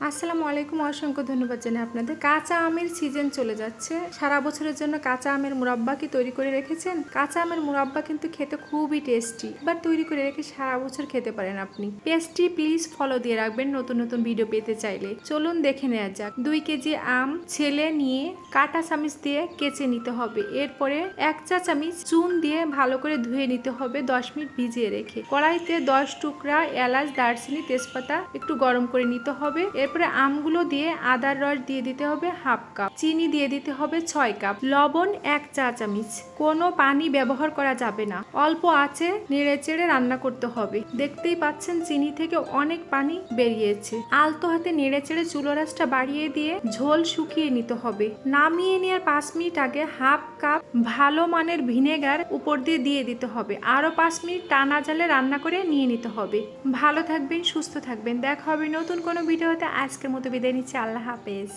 আসসালামু আলাইকুম। অসংখ্য ধন্যবাদ জানাই আপনাদের। কাঁচা আমের সিজন চলে যাচ্ছে। সারা বছরের জন্য কাঁচা আমের মুরাব্বা কি তৈরি করে রেখেছেন? কাঁচা আমের মুরাব্বা কিন্তু খেতে খুবই টেস্টি। এবার তৈরি করে রেখে সারা বছর খেতে পারেন আপনি। পেজটি প্লিজ ফলো দিয়ে রাখবেন নতুন নতুন ভিডিও পেতে চাইলে। চলুন দেখে নেওয়া যাক। 2 কেজি আম ছেলে নিয়ে কাঁটা চামচ দিয়ে কেচে নিতে হবে। এরপরে 1 চা চামচ চুন দিয়ে ভালো করে ধুয়ে নিতে হবে 10 মিনিট ভিজিয়ে রেখে। কড়াইতে 10 টুকরা এলাচ, দারচিনি, তেজপাতা একটু গরম করে নিতে হবে। এরপরে আমগুলো দিয়ে আদার রস দিয়ে দিতে হবে হাফ কাপ, চিনি দিয়ে দিতে হবে 6 কাপ, লবণ 1 চা চামচ। কোনো পানি ব্যবহার করা যাবে না। অল্প আঁচে নেড়ে চেড়ে রান্না করতে হবে। দেখতেই পাচ্ছেন চিনি থেকে অনেক পানি বেরিয়েছে। আলতো হাতে নেড়ে চেড়ে চুলার আঁচটা বাড়িয়ে দিয়ে ঝোল শুকিয়ে নিতে হবে। নামিয়ে নেওয়ার 5 মিনিট আগে হাফ কাপ ভালো মানের ভিনেগার উপর দিয়ে দিয়ে দিতে হবে। আরো 5 মিনিট টানা জালে রান্না করে নিয়ে নিতে হবে। ভালো থাকবেন, সুস্থ থাকবেন। দেখা হবে নতুন কোনো ভিডিওতে। আজকের মতো বিদায় নিচ্ছি। আল্লাহ হাফেজ।